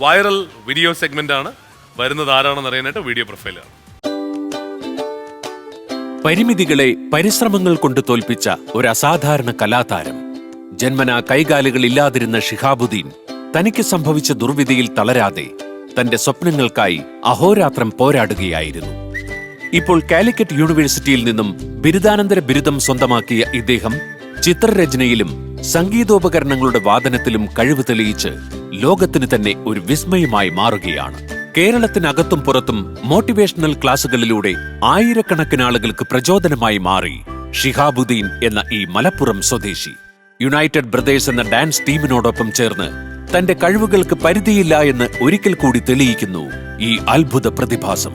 Viral video segment ആണ്. വരുന്നത് ആരാണെന്ന് അറിയാനായിട്ട് വീഡിയോ പ്രൊഫൈലാണ്. പരിമിതികളെ പരിശ്രമങ്ങൾ കൊണ്ട് തോൽപ്പിച്ച ഒരു അസാധാരണ കലാതാരം. ജന്മനാ കൈകാലുകളില്ലാതിരുന്ന ഷിഹാബുദ്ദീൻ തനിക്ക് സംഭവിച്ച ദുർവിധിയിൽ തളരാതെ തന്റെ സ്വപ്നങ്ങൾക്കായി അഹോരാത്രം പോരാടുകയായിരുന്നു. ഇപ്പോൾ കാലിക്കറ്റ് യൂണിവേഴ്സിറ്റിയിൽ നിന്നും ബിരുദാനന്തര ബിരുദം സ്വന്തമാക്കിയ ഇദ്ദേഹം ചിത്രരചനയിലും സംഗീതോപകരണങ്ങളുടെ വാദനത്തിലും കഴിവ് തെളിയിച്ച് ലോകത്തിന് തന്നെ ഒരു വിസ്മയമായി മാറുകയാണ്. കേരളത്തിനകത്തും പുറത്തും മോട്ടിവേഷണൽ ക്ലാസുകളിലൂടെ ആയിരക്കണക്കിന് ആളുകൾക്ക് പ്രചോദനമായി മാറി ഷിഹാബുദ്ദീൻ എന്ന ഈ മലപ്പുറം സ്വദേശി യുണൈറ്റഡ് ബ്രദേഴ്സ് എന്ന ഡാൻസ് ടീമിനോടൊപ്പം ചേർന്ന് തന്റെ കഴിവുകൾക്ക് പരിധിയില്ല എന്ന് ഒരിക്കൽ കൂടി തെളിയിക്കുന്നു ഈ അത്ഭുത പ്രതിഭാസം.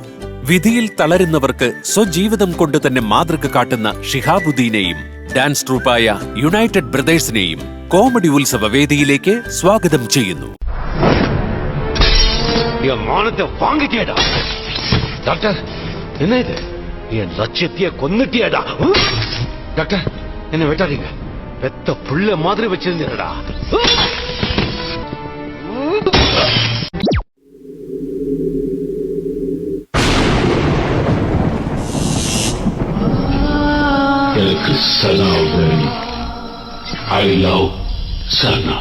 വിധിയിൽ തളരുന്നവർക്ക് സ്വജീവിതം കൊണ്ട് തന്നെ മാതൃക കാട്ടുന്ന ഷിഹാബുദ്ദീനെയും ഡാൻസ് ട്രൂപ്പായ യുണൈറ്റഡ് ബ്രദേഴ്സിനെയും കോമഡി ഉത്സവ വേദിയിലേക്ക് സ്വാഗതം ചെയ്യുന്നു. டாக்டர், என்ன இது? என் லட்சியத்தையே கொன்னுட்டியாடா. டாக்டர், என்ன வெட்டாதீங்க. பெத்த புள்ள மாதிரி வச்சிருந்தீங்கடா. எனக்கு சனா வேணும். I love Sana.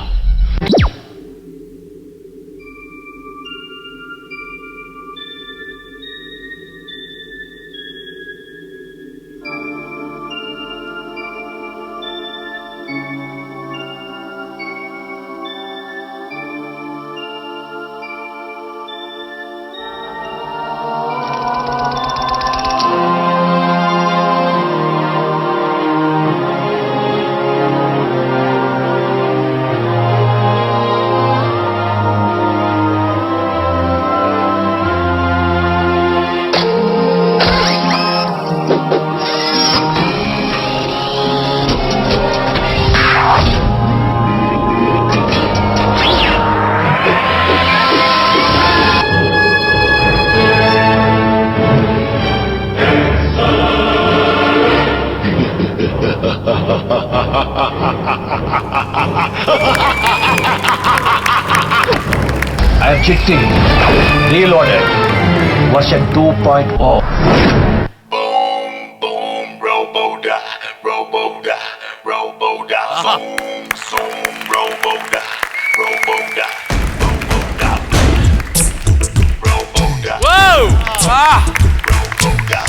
Adjective Reloaded version 2.0. Boom, boom, robo-da, robo-da, robo-da. Zoom, zoom, robo-da, robo-da, robo-da. Robo-da. Whoa! Ah! Robo-da.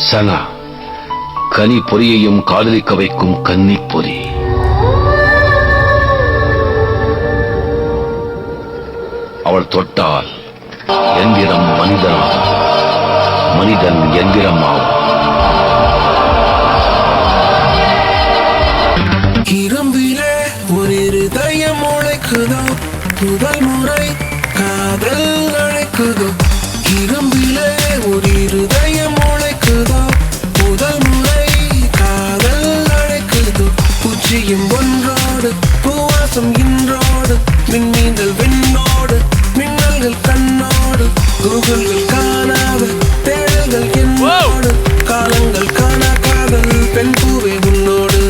சனா, கனி பொறியையும் காதலிக்க வைக்கும் கன்னி பொறி. அவள் தொட்டால் எந்திரம் மனிதனாகும், மனிதன் எந்திரமாகும். இரும்பிலே ஒரு இருதயம் உழைக்குதோ, முதல் முறை காதல் அழைக்குதோ. இரும்பிலே ஒரு இருதயம் உழைக்குதோ, முதல் முறை காதல் அழைக்குதோ. பூச்சியும் ஒன்றோடு பூவாசம் இன்றோடு, மின்மீன்கள் விண்ணோடு மின்னல்கள் கண்ணோடு, கூகுள்கள் காணாத தேடல்கள் என்னோடு, காலங்கள் காணா காதல் பெண் பூவே உன்னோடு.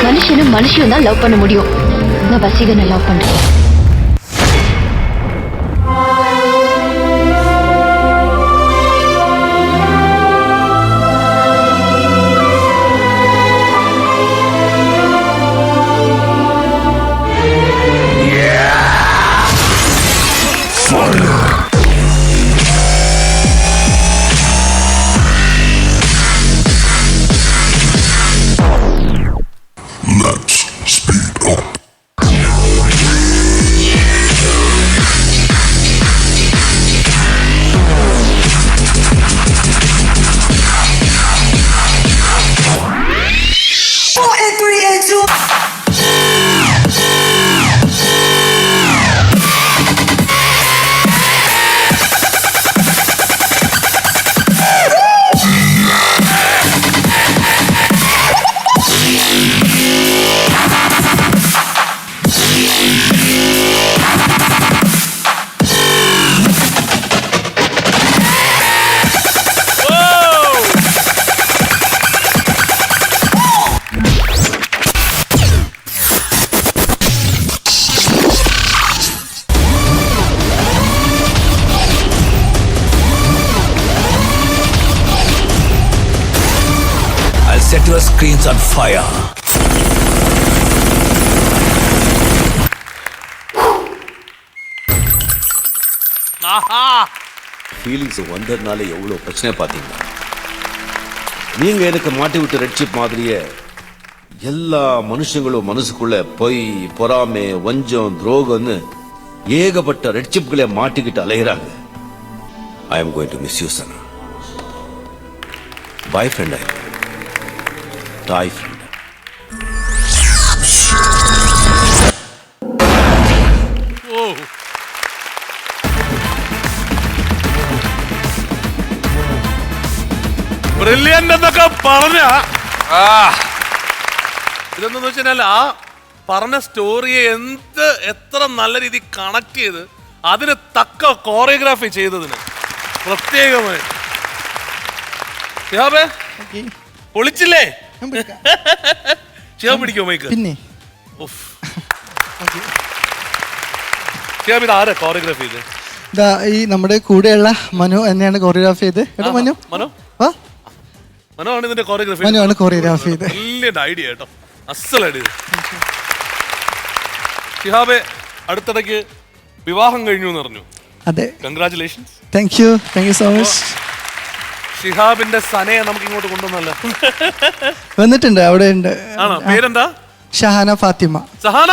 மனுஷனும் மனுஷியும் தான் லவ் பண்ண முடியும். நான் வசீகரனை லவ் பண்றேன். Let's speed up. color screens on fire. Feelings வந்ததுனால எவ்வளோ பிரச்சனை பார்த்தீங்களா? நீங்கள் எனக்கு மாட்டி விட்ட ரெட்ஷிப் மாதிரியே எல்லா மனுஷங்களும் மனசுக்குள்ள பொய், பொறாமை, வஞ்சம், துரோகம்னு ஏகப்பட்ட ரெட்ஷிப்களை மாட்டிக்கிட்டு அலைகிறாங்க. I am going to miss you Sana. Boy friend, toy friend. Brilliant എന്നൊക്കെ പറഞ്ഞ ഇതെന്നു വെച്ചാൽ ആ പറഞ്ഞ സ്റ്റോറിയെ എത്ര നല്ല രീതിയിൽ കണക്ട് ചെയ്ത് അതിന് തക്ക കോറിയോഗ്രാഫി ചെയ്തതിന് പ്രത്യേകമായി ഷിഹാബേ പൊളിച്ചില്ലേ? ഷിഹാബ് പിടിക്കോ മൈക്ക്? പിന്നെ ഷിഹാബ് ഇത് ആരാ കോറിയോഗ്രാഫി ചെയ്ത്? ഇതാ ഈ നമ്മുടെ കൂടെയുള്ള മനു തന്നെയാണ് കോറിയോഗ്രാഫി ചെയ്ത്. എടാ മനു, മനോ വാ. മനോണ് ഇതിന്റെ കോറിയോഗ്രാഫി. മനുവാണ് കോറിയോഗ്രാഫി ചെയ്ത്. ബ്രില്യന്റ് ഐഡിയ കേട്ടോ, അസലൈഡിയ. ഷിഹാബെ അടുത്തിടയ്ക്ക് വിവാഹം കഴിഞ്ഞു എന്ന് പറഞ്ഞു. അതെ, congratulations. Thank you so much. ഷിഹാബിന്റെ സനയെ നമുക്ക് ഇങ്ങോട്ട് കൊണ്ടുവന്നല്ലോ. വന്നിട്ടുണ്ട്, അവിടെ ഉണ്ട്. ആണോ? പേരെന്താ? ഷഹാന ഫാത്തിമ. Sahana,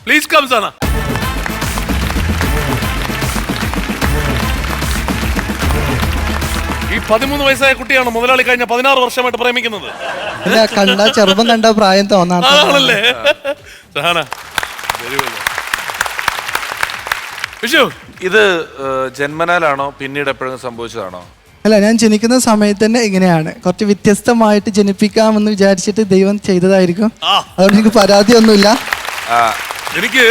please come Sana. ഈ 13 വയസ്സായ കുട്ടിയാണ് മുതലാളി കഴിഞ്ഞ 16 വർഷമായിട്ട് പ്രേമിക്കുന്നത്. അല്ല, കണ്ട ചെറുപ്പം കണ്ട പ്രായം തോന്നാണല്ലേ? സഹാന, വിഷു ഇത് ജന്മനാലാണോ പിന്നീട് എപ്പോഴും സംഭവിച്ചതാണോ? അല്ല, ഞാൻ ജനിക്കുന്ന സമയത്ത് തന്നെ ഇങ്ങനെയാണ്. കുറച്ച് വ്യത്യസ്തമായിട്ട് ജനിപ്പിക്കാമെന്ന് വിചാരിച്ചിട്ട് ദൈവം ചെയ്തതായിരിക്കും. അതുകൊണ്ട് എനിക്ക് പരാതിയൊന്നുമില്ല. എനിക്ക്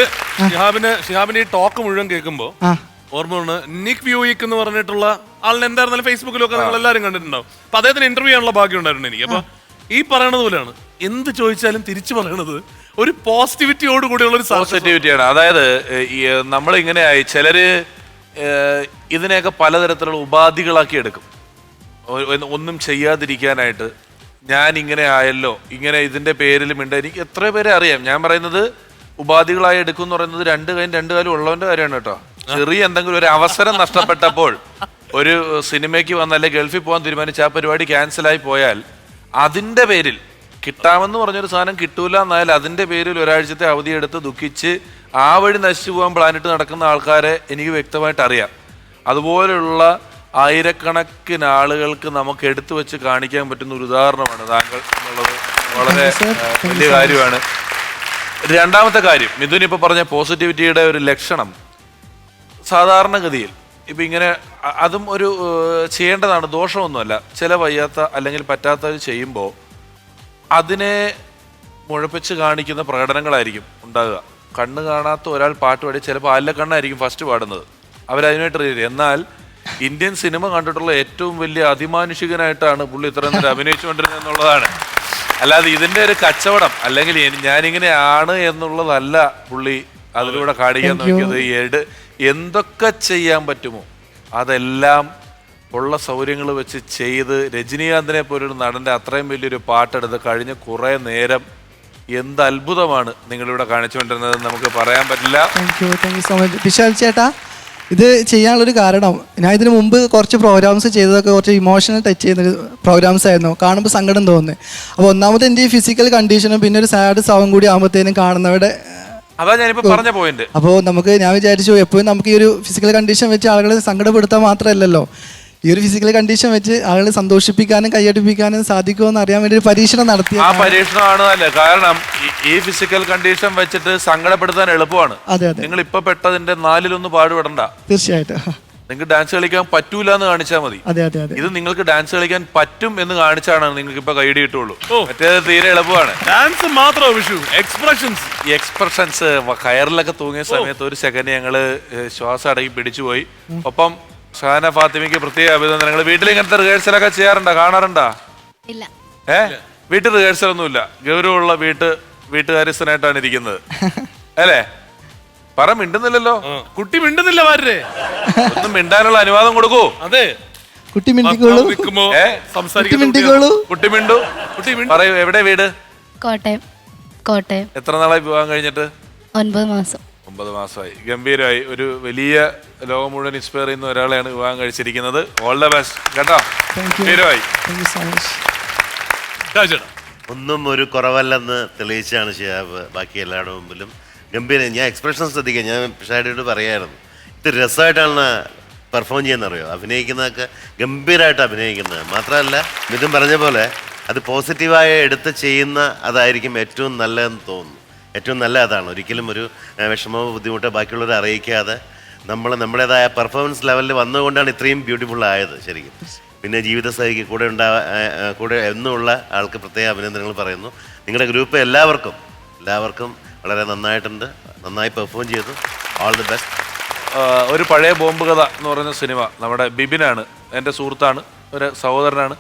ഷിഹാബിന്റെ ഈ ടോക്ക് മുഴുവൻ കേൾക്കുമ്പോ ഓർമ്മ നിക് വ്യൂയിക് എന്ന് പറഞ്ഞിട്ടുള്ള ആളിനെ എന്തായിരുന്നാലും ഫേസ്ബുക്കിലൊക്കെ നിങ്ങൾ എല്ലാവരും കണ്ടിട്ടുണ്ടാവും. അപ്പൊ അദ്ദേഹത്തിന് ഇന്റർവ്യൂ ചെയ്യാനുള്ള ഭാഗ്യം ഉണ്ടായിരുന്നു എനിക്ക്. അപ്പൊ ഈ പറയണത് പോലെയാണ്, എന്ത് ചോദിച്ചാലും തിരിച്ചു പറയണത് ഒരു പോസിറ്റിവിറ്റിയോട് കൂടിയുള്ള ഒരു പോസിറ്റിവിറ്റിയാണ്. അതായത് നമ്മളിങ്ങനെയായി ചിലര് ഇതിനെയൊക്കെ പലതരത്തിലുള്ള ഉപാധികളാക്കി എടുക്കും. ഒന്നും ചെയ്യാതിരിക്കാനായിട്ട് ഞാൻ ഇങ്ങനെ ആയല്ലോ, ഇങ്ങനെ ഇതിന്റെ പേരിലും ഉണ്ട്. എനിക്ക് എത്ര പേരെ അറിയാം. ഞാൻ പറയുന്നത് ഉപാധികളായി എടുക്കും എന്ന് പറയുന്നത് രണ്ട് കാലും ഉള്ളവന്റെ കാര്യമാണ് കേട്ടോ. ചെറിയ എന്തെങ്കിലും ഒരു അവസരം നഷ്ടപ്പെട്ടപ്പോൾ ഒരു സിനിമയ്ക്ക് വന്നല്ലേ ഗൾഫിൽ പോകാൻ തീരുമാനിച്ച ആ പരിപാടി ക്യാൻസലായി പോയാൽ അതിന്റെ പേരിൽ കിട്ടാമെന്ന് പറഞ്ഞൊരു സാധനം കിട്ടൂല എന്നായാൽ അതിന്റെ പേരിൽ ഒരാഴ്ചത്തെ അവധിയെടുത്ത് ദുഃഖിച്ച് ആ വഴി നശിച്ചു പോകാൻ പ്ലാനിട്ട് നടക്കുന്ന ആൾക്കാരെ എനിക്ക് വ്യക്തമായിട്ട് അറിയാം. അതുപോലെയുള്ള ആയിരക്കണക്കിന് ആളുകൾക്ക് നമുക്ക് എടുത്തു വെച്ച് കാണിക്കാൻ പറ്റുന്ന ഒരു ഉദാഹരണമാണ് താങ്കൾ എന്നുള്ളത് വളരെ വലിയ കാര്യമാണ്. രണ്ടാമത്തെ കാര്യം, മിഥുൻ ഇപ്പൊ പറഞ്ഞ പോസിറ്റിവിറ്റിയുടെ ഒരു ലക്ഷണം സാധാരണഗതിയിൽ ഇപ്പം ഇങ്ങനെ അതും ഒരു ചെയ്യേണ്ടതാണ്, ദോഷമൊന്നുമല്ല. ചില വയ്യാത്ത അല്ലെങ്കിൽ പറ്റാത്തത് ചെയ്യുമ്പോൾ അതിനെ മുഴപ്പിച്ച് കാണിക്കുന്ന പ്രകടനങ്ങളായിരിക്കും ഉണ്ടാകുക. കണ്ണ് കാണാത്ത ഒരാൾ പാട്ട് പാടി ചിലപ്പോൾ ആലിലക്കണ്ണായിരിക്കും ഫസ്റ്റ് പാടുന്നത്, അവരതിനായിട്ട് റീതി. എന്നാൽ ഇന്ത്യൻ സിനിമ കണ്ടിട്ടുള്ള ഏറ്റവും വലിയ അതിമാനുഷികനായിട്ടാണ് പുള്ളി ഇത്രയും നേരം അഭിനയിച്ചുകൊണ്ടിരുന്നത് എന്നുള്ളതാണ്. അല്ലാതെ ഇതിൻ്റെ ഒരു കച്ചവടം അല്ലെങ്കിൽ ഞാനിങ്ങനെയാണ് എന്നുള്ളതല്ല പുള്ളി അതിലൂടെ കാണിക്കാൻ നോക്കിയത്. എന്തൊക്കെ ചെയ്യാൻ പറ്റുമോ അതെല്ലാം ഉള്ള സൗകര്യങ്ങൾ വെച്ച് ചെയ്ത് രജനീകാന്തിനെ പോലൊരു നടൻ്റെ അത്രയും വലിയൊരു പാട്ടെടുത്ത് കഴിഞ്ഞ കുറേ നേരം എന്ത് അത്ഭുതമാണ് നിങ്ങളിവിടെ കാണിച്ചുകൊണ്ടിരുന്നത് നമുക്ക് പറയാൻ പറ്റില്ല. Thank you so much Vishal ചേട്ടാ. ഇത് ചെയ്യാനുള്ളൊരു കാരണം, ഞാൻ ഇതിനു മുമ്പ് കുറച്ച് പ്രോഗ്രാംസ് ചെയ്തതൊക്കെ കുറച്ച് ഇമോഷണൽ ടച്ച് ചെയ്യുന്ന പ്രോഗ്രാംസ് ആയിരുന്നു. കാണുമ്പോൾ സങ്കടം തോന്നുന്നത്. അപ്പോൾ ഒന്നാമത് എൻ്റെ ഈ ഫിസിക്കൽ കണ്ടീഷനും പിന്നെ ഒരു സാഡ് സോങ് കൂടി ആകുമ്പോഴത്തേനും കാണുന്നവരുടെ അതാ ഞാനിപ്പോ പറഞ്ഞ പോയിന്റ്. അപ്പോൾ ഞാൻ വിചാരിച്ചു എപ്പോഴും നമുക്ക് ഈ ഒരു ഫിസിക്കൽ കണ്ടീഷൻ വെച്ച് ആളുകളെ സങ്കടപ്പെടുത്താൻ മാത്രമല്ലല്ലോ, ഈ ഒരു ഫിസിക്കൽ കണ്ടീഷൻ വെച്ച് ആളുകളെ സന്തോഷിപ്പിക്കാനും കൈയടിപ്പിക്കാനും സാധിക്കുമെന്ന് അറിയാൻ വേണ്ടി ഒരു പരീക്ഷണം നടത്തി. ആ പരീക്ഷണമാണ് അല്ലേ? കാരണം ഈ ഫിസിക്കൽ കണ്ടീഷൻ വെച്ചിട്ട് സങ്കടപ്പെടുത്താൻ എളുപ്പമാണ്. അതെ അതെ, നിങ്ങൾ ഇപ്പൊ പെട്ടതിന്റെ 4-1 പാടുപെടണ്ട. തീർച്ചയായിട്ടും നിങ്ങൾക്ക് ഡാൻസ് കളിക്കാൻ പറ്റൂല എന്ന് കാണിച്ചാൽ മതി. അതെ അതെ അതെ, ഇത് നിങ്ങൾക്ക് ഡാൻസ് കളിക്കാൻ പറ്റും എന്ന് കാണിച്ചാണ് നിങ്ങൾക്ക് ഇപ്പൊ കൈയടി കിട്ടുള്ളൂ. മറ്റേത് തീരെ എളുപ്പമാണ്. ഡാൻസ് മാത്രമോ വിഷു, എക്സ്പ്രഷൻസ്. ഈ എക്സ്പ്രഷൻസ് കയറിലൊക്കെ തൂങ്ങിയ സമയത്ത് ഒരു സെക്കൻഡ് ഞങ്ങള് ശ്വാസം അടക്കി പിടിച്ചുപോയി. ഒപ്പം ഷഹാന ഫാത്തിമയ്ക്ക് പ്രത്യേക അഭിനന്ദനങ്ങൾ. വീട്ടിൽ ഇങ്ങനത്തെ റിഹേഴ്സലൊക്കെ ചെയ്യാറുണ്ടോ, കാണാറുണ്ടോ? ഇല്ല. വീട്ടിൽ റിഹേഴ്സൽ ഒന്നുമില്ല, ഗൗരവമുള്ള വീട്ടുകാര്യസ്ഥനായിട്ടാണ് ഇരിക്കുന്നത് അല്ലേ? പറ, മിണ്ടുന്നില്ലല്ലോ. കുട്ടി മിണ്ടുന്നില്ല. ഒന്നും മിണ്ടാനുള്ള അനുവാദം കൊടുക്കൂ. അതെ, കുട്ടി മിണ്ടിക്കോളൂ. നിൽക്കുമ്പോ കുട്ടി സംസാരിക്കുന്ന മിണ്ടിക്കോളൂ. കുട്ടി മിണ്ടു പറയൂ, എവിടെ വീട്? കോട്ടയം. കോട്ടയം. എത്ര നാളായി വിവാഹം കഴിഞ്ഞിട്ട്? 9 മാസം. 9 മാസമായി. ഗംഭീരമായി. ഒരു വലിയ ലോകം മുഴുവൻ ഇൻസ്പയർ ചെയ്യുന്ന ഒരാളെയാണ് വിവാഹം കഴിച്ചിരിക്കുന്നത്. ഓൾ ദ ബെസ്റ്റ് കേട്ടോ. ഗംഭീരമായി. Thank you so much. രാജേട്ടാ ഒന്നും ഒരു കുറവല്ലെന്ന് തെളിയിച്ചാണ് ഷിഹാബ് ബാക്കി എല്ലാവരുടെ മുമ്പിലും. ഗംഭീരം. ഞാൻ എക്സ്പ്രഷൻ ശ്രദ്ധിക്കാം. ഞാൻ ഷാഡിയോട് പറയായിരുന്നു, ഇത് രസമായിട്ടാണ് പെർഫോം ചെയ്യുന്നറിയോ. അഭിനയിക്കുന്നതൊക്കെ ഗംഭീരമായിട്ട് അഭിനയിക്കുന്നത് മാത്രമല്ല, മിഥുൻ പറഞ്ഞ പോലെ അത് പോസിറ്റീവായി എടുത്ത് ചെയ്യുന്ന അതായിരിക്കും ഏറ്റവും നല്ലതെന്ന് തോന്നുന്നു. ഏറ്റവും നല്ല അതാണ്. ഒരിക്കലും ഒരു വിഷമമോ ബുദ്ധിമുട്ടോ ബാക്കിയുള്ളവരെ അറിയിക്കാതെ നമ്മൾ നമ്മുടേതായ പെർഫോമൻസ് ലെവലിൽ വന്നുകൊണ്ടാണ് ഇത്രയും ബ്യൂട്ടിഫുൾ ആയത് ശരിക്കും. പിന്നെ ജീവിതസഖിക്ക് കൂടെ എന്നുമുള്ള ആൾക്ക് പ്രത്യേക അഭിനന്ദനങ്ങൾ പറയുന്നു. നിങ്ങളുടെ ഗ്രൂപ്പ് എല്ലാവർക്കും വളരെ നന്നായിട്ടുണ്ട്. നന്നായി പെർഫോം ചെയ്തു. All the best. ഒരു പഴയ ബോംബ് കഥ എന്ന് പറയുന്ന സിനിമ നമ്മുടെ ബിബിനാണ്, എൻ്റെ സുഹൃത്താണ്, ഒരു സഹോദരനാണ്.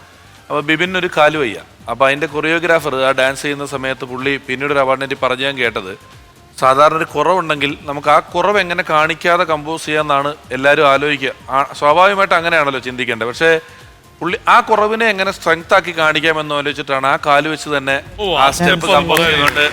അപ്പോൾ ബിബിനൊരു കാല് വയ്യ. അപ്പോൾ അതിൻ്റെ കൊറിയോഗ്രാഫർ ആ ഡാൻസ് ചെയ്യുന്ന സമയത്ത് പുള്ളി പിന്നീട് ഒരു അവാർഡിനെ പറഞ്ഞ് ഞാൻ കേട്ടത്, സാധാരണ ഒരു കുറവുണ്ടെങ്കിൽ നമുക്ക് ആ കുറവ് എങ്ങനെ കാണിക്കാതെ കമ്പോസ് ചെയ്യാമെന്നാണ് എല്ലാവരും ആലോചിക്കുക. സ്വാഭാവികമായിട്ട് അങ്ങനെയാണല്ലോ ചിന്തിക്കേണ്ടത്. പക്ഷേ പുള്ളി ആ കുറവിനെ എങ്ങനെ സ്ട്രെങ്ത് ആക്കി കാണിക്കാമെന്ന് ആലോചിച്ചിട്ടാണ് ആ കാല് വെച്ച് തന്നെ ആ സ്റ്റെപ്പ് കമ്പോസ് ചെയ്യുന്നുണ്ട്.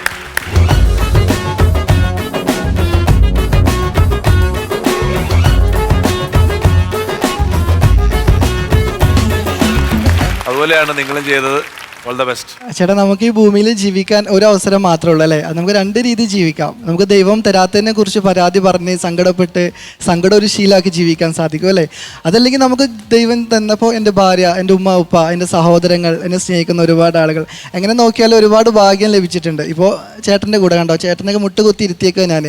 അതുപോലെയാണ് നിങ്ങളും ചെയ്തത്. All the best. ചേട്ടാ, നമുക്ക് ഈ ഭൂമിയിൽ ജീവിക്കാൻ ഒരു അവസരം മാത്രമേ ഉള്ളൂ അല്ലേ? അത് നമുക്ക് 2 രീതി ജീവിക്കാം. നമുക്ക് ദൈവം തരാത്തതിനെ കുറിച്ച് പരാതി പറഞ്ഞ് സങ്കടപ്പെട്ട് സങ്കടം ഒരു ശീലമാക്കി ജീവിക്കാൻ സാധിക്കും അല്ലേ? അതല്ലെങ്കിൽ നമുക്ക് ദൈവം തന്നപ്പോൾ എൻ്റെ ഭാര്യ, എൻ്റെ ഉമ്മ ഉപ്പ, എൻ്റെ സഹോദരങ്ങൾ, എന്നെ സ്നേഹിക്കുന്ന ഒരുപാട് ആളുകൾ, എങ്ങനെ നോക്കിയാലും ഒരുപാട് ഭാഗ്യം ലഭിച്ചിട്ടുണ്ട്. ഇപ്പോൾ ചേട്ടൻ്റെ കൂടെ കണ്ടോ, ചേട്ടനൊക്കെ മുട്ടുകുത്തി ഇരുത്തിയേക്കോ ഞാൻ.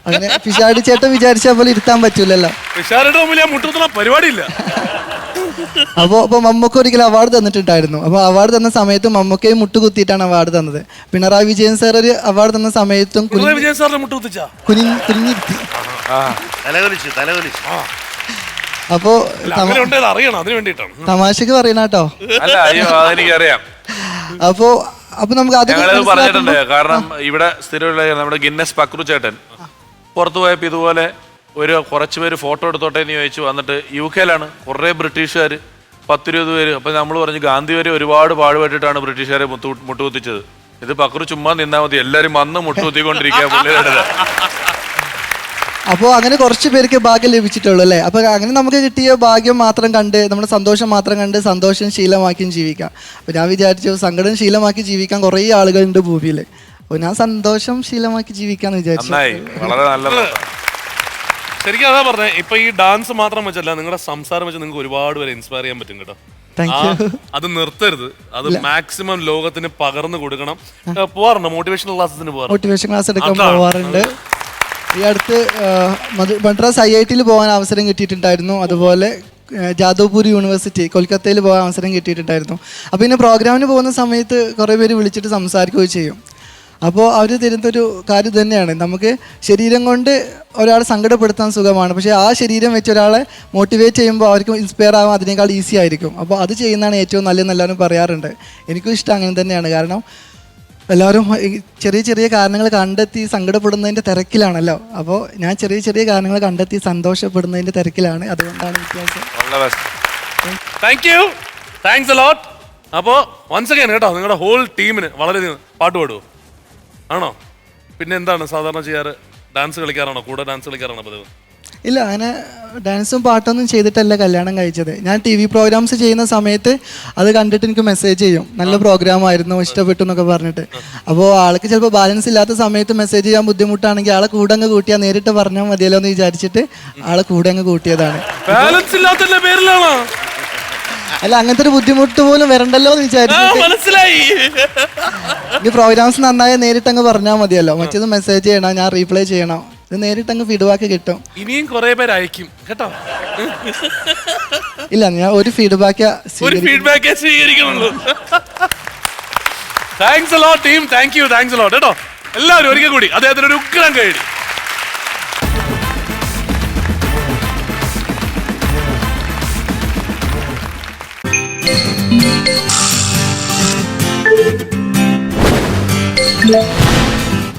അങ്ങനെ പിഷാടി ചേട്ടൻ വിചാരിച്ചാൽ പോലെ ഇരുത്താൻ പറ്റൂലല്ലോ. പരിപാടിയില്ല. അപ്പോൾ മമ്മൂക്ക് ഒരിക്കലും അവാർഡ് തന്നിട്ടുണ്ടായിരുന്നു. അപ്പോൾ അവാർഡ് തന്ന സമയത്തും മമ്മൂക്കയും മുട്ടുകുത്തിയിട്ടാണ് അവാർഡ് തന്നത്. പിണറായി വിജയൻ സാർ ഒരു അവാർഡ് തന്ന സമയത്തും കുനിഞ്ഞിരുത്തി. അപ്പോ തമാശക്ക് പറയണ കേട്ടോ. അപ്പൊ നമുക്ക് അത് പറഞ്ഞിട്ടുണ്ട്. കാരണം ഇവിടെ സ്ഥിരമുള്ള നമ്മുടെ ഗിന്നസ് പക്രു ചേട്ടൻ പുറത്തു പോയപ്പോൾ ഇതുപോലെ കുറച്ച് പേര് ഫോട്ടോ എടുത്തോട്ടെ എന്ന് ചോദിച്ചു. വന്നിട്ട് UK കുറേ ബ്രിട്ടീഷുകാർ 10-20 പേര്. അപ്പം നമ്മൾ പറഞ്ഞു ഗാന്ധി വരെ ഒരുപാട് പാടുപെട്ടിട്ടാണ് ബ്രിട്ടീഷുകാരെ മുട്ടുകുത്തിച്ചത്. ഇത് പക്രു ചുമ്മാ നിന്നാൽ മതി, എല്ലാവരും വന്ന് മുട്ടുകുത്തിക്കൊണ്ടിരിക്കുക പുള്ളിയുടെ. അപ്പോൾ അങ്ങനെ കുറച്ച് പേർക്ക് ഭാഗ്യം ലഭിച്ചിട്ടുള്ളൂ അല്ലേ? അപ്പോൾ അങ്ങനെ നമുക്ക് കിട്ടിയ ഭാഗ്യം മാത്രം കണ്ട്, നമ്മുടെ സന്തോഷം മാത്രം കണ്ട് സന്തോഷം ശീലമാക്കിയും ജീവിക്കാം. അപ്പോൾ ഞാൻ വിചാരിച്ചു സങ്കടം ശീലമാക്കി ജീവിക്കാൻ കുറേ ആളുകളുണ്ട് ഭൂമിയിൽ. അപ്പോൾ ഞാൻ സന്തോഷം ശീലമാക്കി ജീവിക്കാന്ന് വിചാരിച്ചു. വളരെ നല്ല. ശരിക്കും അതാ പറഞ്ഞത്. ഇപ്പൊ ഈ ഡാൻസ് മാത്രം വെച്ചല്ല, നിങ്ങളുടെ സംസാരം വെച്ച് നിങ്ങൾക്ക് ഒരുപാട് പേരെ ഇൻസ്പയർ ചെയ്യാൻ പറ്റും കേട്ടോ. അത് നിർത്തരുത്. അത് മാക്സിമം ലോകത്തിന് പകർന്നു കൊടുക്കണം. പോവാറുണ്ടോ മോട്ടിവേഷണൽ ക്ലാസ്സിന്? മോട്ടിവേഷൻ ക്ലാസ് എടുക്കാൻ പോവാറുണ്ട്. ഈ അടുത്ത് മദ്രാസ് IIT പോകാൻ അവസരം കിട്ടിയിട്ടുണ്ടായിരുന്നു. അതുപോലെ ജാദവ്പൂർ യൂണിവേഴ്സിറ്റി കൊൽക്കത്തയിൽ പോകാൻ അവസരം കിട്ടിയിട്ടുണ്ടായിരുന്നു. അപ്പോൾ ഇങ്ങനെ പ്രോഗ്രാമിന് പോകുന്ന സമയത്ത് കുറേ പേര് വിളിച്ചിട്ട് സംസാരിക്കുകയും ചെയ്യും. അപ്പോൾ അവർ തരുന്നൊരു കാര്യം തന്നെയാണ്, നമുക്ക് ശരീരം കൊണ്ട് ഒരാളെ സങ്കടപ്പെടുത്താൻ സുഖമാണ്, പക്ഷേ ആ ശരീരം വെച്ച് ഒരാളെ മോട്ടിവേറ്റ് ചെയ്യുമ്പോൾ അവർക്ക് ഇൻസ്പയർ ആവാൻ അതിനേക്കാൾ ഈസി ആയിരിക്കും. അപ്പോൾ അത് ചെയ്യുന്നതാണ് ഏറ്റവും നല്ലതെന്ന് എല്ലാവരും പറയാറുണ്ട്. എനിക്കും ഇഷ്ടം അങ്ങനെ തന്നെയാണ്. കാരണം എല്ലാവരും ചെറിയ ചെറിയ കാരണങ്ങൾ കണ്ടെത്തി സങ്കടപ്പെടുന്നതിൻ്റെ തിരക്കിലാണല്ലോ. അപ്പോൾ ഞാൻ ചെറിയ ചെറിയ കാരണങ്ങൾ കണ്ടെത്തി സന്തോഷപ്പെടുന്നതിൻ്റെ തിരക്കിലാണ്. അതുകൊണ്ടാണ് വ്യത്യാസം. താങ്ക്സ് എ ലോട്ട്. അപ്പോൾ വൺസ് അഗൈൻ കേട്ടോ, നിങ്ങളുടെ ഹോൾ ടീമിന് വളരെ പാട്ട് പാടുമോ? ആണോ? പിന്നെ എന്താണ് സാധാരണ ചെയ്യാറ്? ഡാൻസ് കളിക്കാറാണോ? കൂടെ ഡാൻസ് കളിക്കാറാണോ പതിവ്? ഇല്ല, അങ്ങനെ ഡാൻസും പാട്ടൊന്നും ചെയ്തിട്ടല്ല കല്യാണം കഴിച്ചത്. ഞാൻ TV പ്രോഗ്രാംസ് ചെയ്യുന്ന സമയത്ത് അത് കണ്ടിട്ട് എനിക്ക് മെസ്സേജ് ചെയ്യും, നല്ല പ്രോഗ്രാം ആയിരുന്നു, ഇഷ്ടപ്പെട്ടു എന്നൊക്കെ പറഞ്ഞിട്ട്. അപ്പോൾ ആൾക്ക് ചിലപ്പോൾ ബാലൻസ് ഇല്ലാത്ത സമയത്ത് മെസ്സേജ് ചെയ്യാൻ ബുദ്ധിമുട്ടാണെങ്കിൽ ആളെ കൂടെ അങ്ങ് കൂട്ടിയാൽ നേരിട്ട് പറഞ്ഞാൽ മതിയല്ലോ എന്ന് വിചാരിച്ചിട്ട് ആളെ കൂടെ അങ്ങ് കൂട്ടിയതാണ്. അല്ല, അങ്ങനത്തെ ഒരു ബുദ്ധിമുട്ട് പോലും വരണ്ടല്ലോ എന്ന് വിചാരിച്ചു. ഈ പ്രോഗ്രാംസ് നന്നായി നേരിട്ട് അങ്ങ് പറഞ്ഞാൽ മതിയല്ലോ. മറ്റേത് മെസ്സേജ് ചെയ്യണം, ഞാൻ റീപ്ലൈ ചെയ്യണം. ഇത് നേരിട്ട് അങ്ങ് ഫീഡ്ബാക്ക് കിട്ടും. ഇനിയും കുറെ പേര് അയക്കും കേട്ടോ. ഇല്ല, ഞാൻ ഒരു ഫീഡ്ബാക്ക് സ്വീകരിക്കുന്നുള്ളൂ. Thanks a lot team. Thanks a lot കേട്ടോ. എല്ലാവരും ഒരിക്കൽ കൂടി അദ്ദേഹത്തിന് ഒരു ഉഗ്രം കൈയടി.